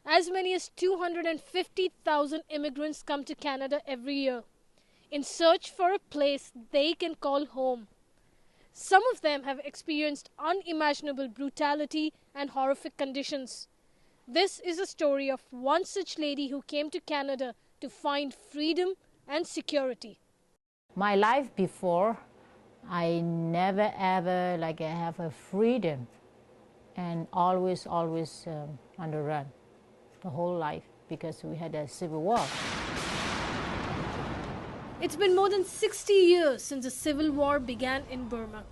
As many as 250,000 immigrants come to Canada every year in search for a place they can call home. Some of them have experienced unimaginable brutality and horrific conditions. This is a story of one such lady who came to Canada to find freedom and security. My life before, I never ever have a freedom, and always on the run, the whole life, because we had a civil war. It's been more than 60 years since the civil war began in Burma.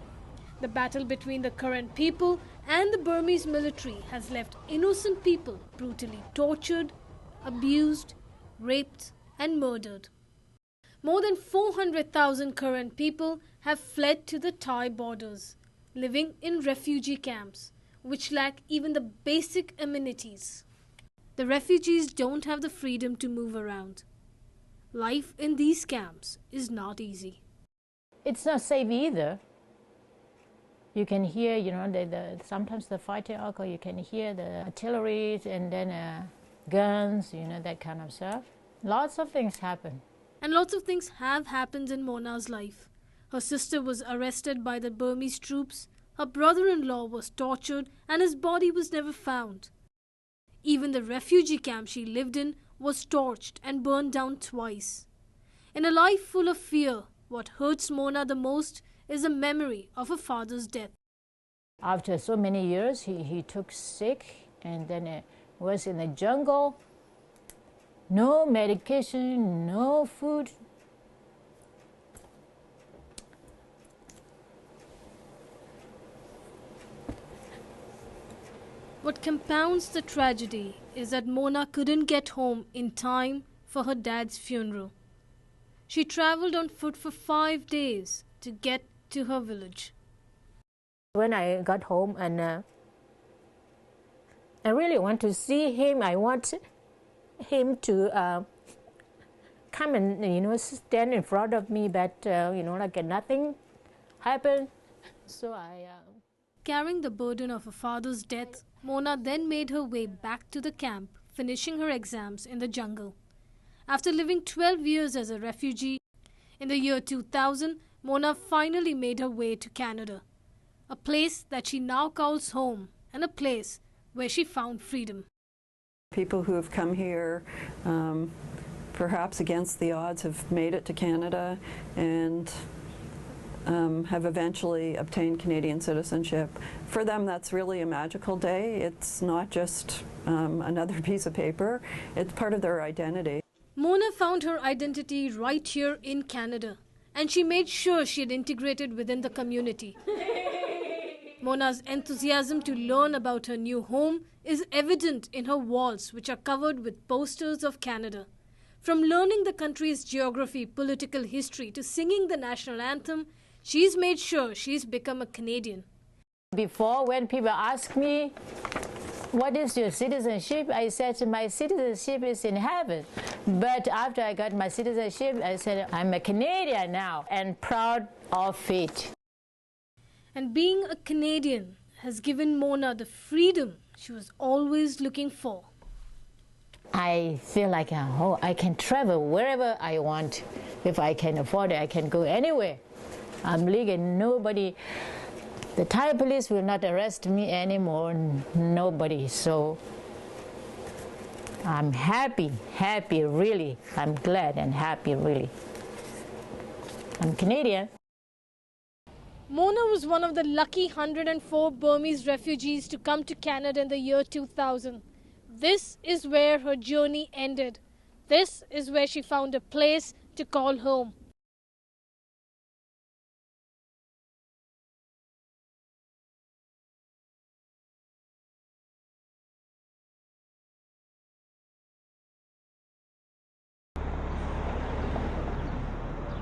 The battle between the current people and the Burmese military has left innocent people brutally tortured, abused, raped, and murdered. More than 400,000 current people have fled to the Thai borders, living in refugee camps, which lack even the basic amenities. The refugees don't have the freedom to move around. Life in these camps is not easy. It's not safe either. You can hear, sometimes the fighting occur, you can hear the artillery and then guns, that kind of stuff. Lots of things happen. And lots of things have happened in Mona's life. Her sister was arrested by the Burmese troops, her brother-in-law was tortured, and his body was never found. Even the refugee camp she lived in was torched and burned down twice. In a life full of fear, what hurts Mona the most is the memory of her father's death. After so many years, he took sick and then was in the jungle. No medication, no food. What compounds the tragedy is that Mona couldn't get home in time for her dad's funeral. She traveled on foot for 5 days to get to her village. When I got home and I really want to see him, I want him to come and stand in front of me, but nothing happened. So Carrying the burden of her father's death, Mona then made her way back to the camp, finishing her exams in the jungle. After living 12 years as a refugee, in the year 2000, Mona finally made her way to Canada, a place that she now calls home and a place where she found freedom. People who have come here, perhaps against the odds, have made it to Canada and have eventually obtained Canadian citizenship. For them, that's really a magical day. It's not just another piece of paper. It's part of their identity. Mona found her identity right here in Canada, and she made sure she had integrated within the community. Mona's enthusiasm to learn about her new home is evident in her walls, which are covered with posters of Canada. From learning the country's geography, political history, to singing the national anthem, she's made sure she's become a Canadian. Before, when people ask me, what is your citizenship? I said, my citizenship is in heaven. But after I got my citizenship, I said, I'm a Canadian now and proud of it. And being a Canadian has given Mona the freedom she was always looking for. I feel like I can travel wherever I want. If I can afford it, I can go anywhere. I'm legal. Nobody, the Thai police will not arrest me anymore. Nobody. So I'm happy, really. I'm glad and happy, really. I'm Canadian. Mona was one of the lucky 104 Burmese refugees to come to Canada in the year 2000. This is where her journey ended. This is where she found a place to call home.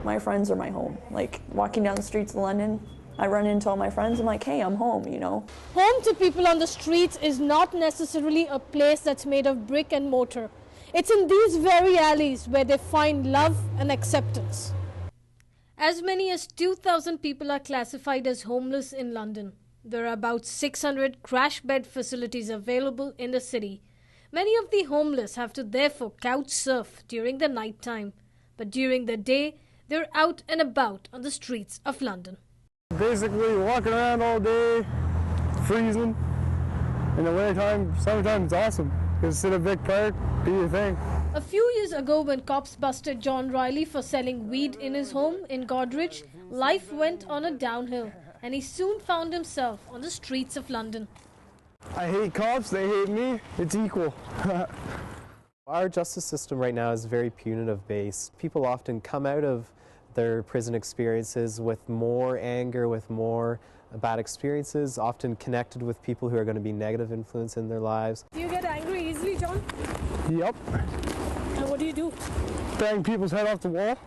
My friends are my home. Like, walking down the streets of London, I run into all my friends. I'm like, hey, I'm home, Home to people on the streets is not necessarily a place that's made of brick and mortar. It's in these very alleys where they find love and acceptance. As many as 2,000 people are classified as homeless in London. There are about 600 crash bed facilities available in the city. Many of the homeless have to therefore couch surf during the night time, but during the day, they're out and about on the streets of London. Basically, walking around all day, freezing. In the wintertime, summertime, it's awesome. You can sit in a big park, do your thing. A few years ago, when cops busted John Riley for selling weed in his home in Godrich, life went on a downhill, and he soon found himself on the streets of London. I hate cops, they hate me, it's equal. Our justice system right now is very punitive based. People often come out of their prison experiences with more anger, with more bad experiences, often connected with people who are going to be negative influence in their lives. Do you get angry easily, John? Yep. And what do you do? Bang people's head off the wall.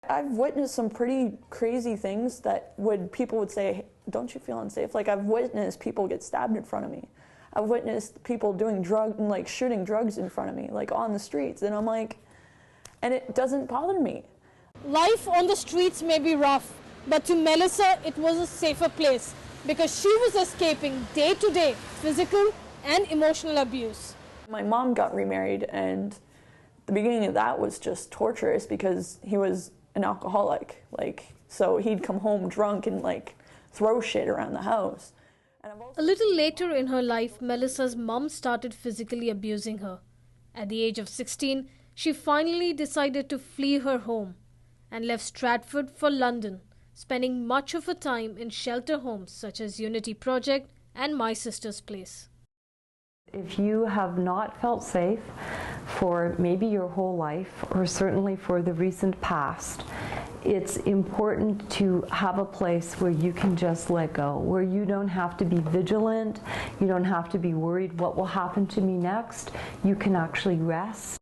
I've witnessed some pretty crazy things that people would say, hey, don't you feel unsafe? Like, I've witnessed people get stabbed in front of me. I've witnessed people doing shooting drugs in front of me, like on the streets. And I'm like, and it doesn't bother me. Life on the streets may be rough, but to Melissa, it was a safer place because she was escaping day-to-day physical and emotional abuse. My mom got remarried, and the beginning of that was just torturous because he was an alcoholic. So he'd come home drunk and throw shit around the house. A little later in her life, Melissa's mum started physically abusing her. At the age of 16, she finally decided to flee her home and left Stratford for London, spending much of her time in shelter homes such as Unity Project and My Sister's Place. If you have not felt safe for maybe your whole life, or certainly for the recent past, it's important to have a place where you can just let go, where you don't have to be vigilant, you don't have to be worried what will happen to me next. You can actually rest.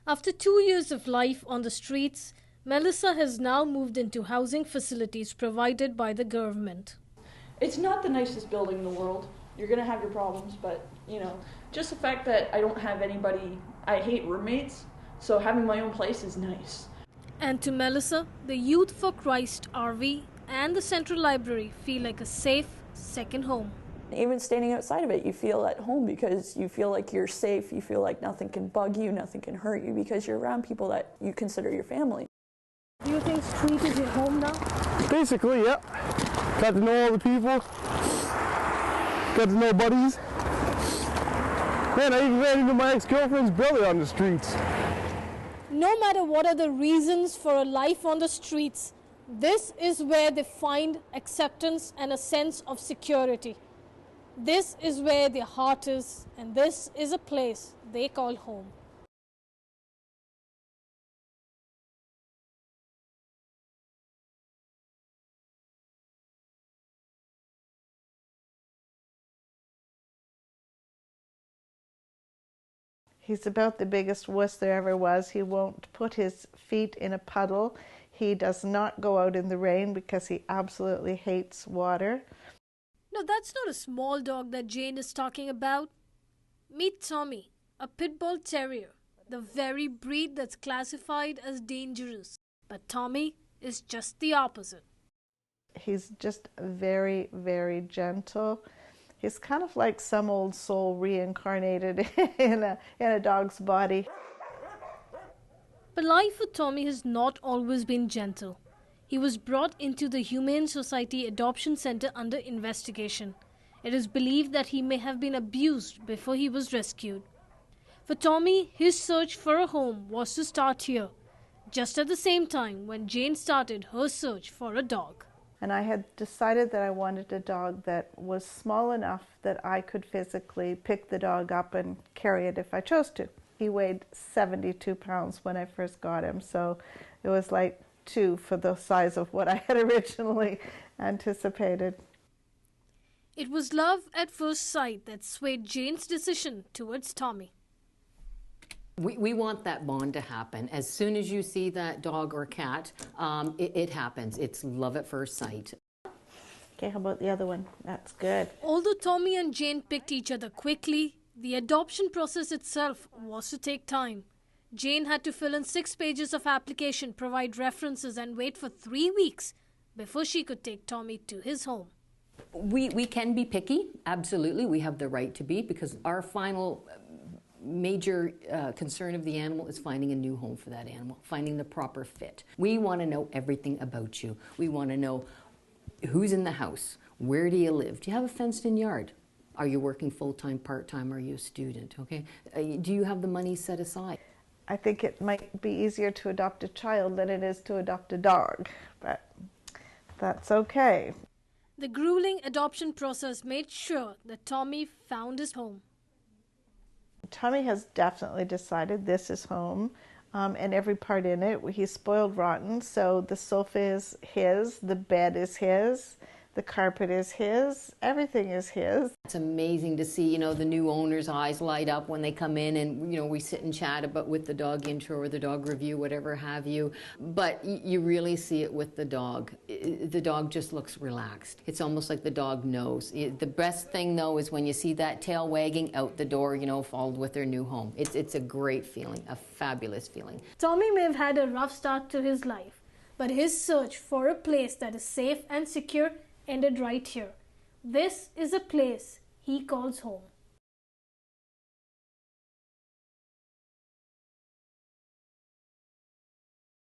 After 2 years of life on the streets, Melissa has now moved into housing facilities provided by the government. It's not the nicest building in the world. You're going to have your problems, but, just the fact that I don't have anybody, I hate roommates, so having my own place is nice. And to Melissa, the Youth for Christ RV and the Central Library feel like a safe second home. Even standing outside of it, you feel at home because you feel like you're safe, you feel like nothing can bug you, nothing can hurt you because you're around people that you consider your family. Do you think street is your home now? Basically, yep. Got to know all the people. Got to know buddies. Man, I even ran into my ex-girlfriend's brother on the streets. No matter what are the reasons for a life on the streets, this is where they find acceptance and a sense of security. This is where their heart is, and this is a place they call home. He's about the biggest wuss there ever was. He won't put his feet in a puddle. He does not go out in the rain because he absolutely hates water. No, that's not a small dog that Jane is talking about. Meet Tommy, a pit bull terrier, the very breed that's classified as dangerous. But Tommy is just the opposite. He's just very, very gentle. He's kind of like some old soul reincarnated in a dog's body. But life for Tommy has not always been gentle. He was brought into the Humane Society Adoption Center under investigation. It is believed that he may have been abused before he was rescued. For Tommy, his search for a home was to start here, just at the same time when Jane started her search for a dog. And I had decided that I wanted a dog that was small enough that I could physically pick the dog up and carry it if I chose to. He weighed 72 pounds when I first got him, so it was like 2 for the size of what I had originally anticipated. It was love at first sight that swayed Jane's decision towards Tommy. We want that bond to happen. As soon as you see that dog or cat, it happens. It's love at first sight. Okay, how about the other one? That's good. Although Tommy and Jane picked each other quickly, the adoption process itself was to take time. Jane had to fill in 6 pages of application, provide references, and wait for 3 weeks before she could take Tommy to his home. We can be picky, absolutely. We have the right to be, because our final major concern of the animal is finding a new home for that animal, finding the proper fit. We want to know everything about you. We want to know who's in the house, where do you live, do you have a fenced-in yard? Are you working full-time, part-time, are you a student, okay? Do you have the money set aside? I think it might be easier to adopt a child than it is to adopt a dog, but that's okay. The grueling adoption process made sure that Tommy found his home. Tommy has definitely decided this is home, and every part in it. He's spoiled rotten, so the sofa is his, the bed is his, the carpet is his, everything is his. It's amazing to see, you know, the new owner's eyes light up when they come in and, you know, we sit and chat about with the dog intro or the dog review, whatever have you. But you really see it with the dog. The dog just looks relaxed. It's almost like the dog knows. The best thing, though, is when you see that tail wagging out the door, you know, followed with their new home. It's a great feeling, a fabulous feeling. Tommy may have had a rough start to his life, but his search for a place that is safe and secure ended right here. This is a place he calls home.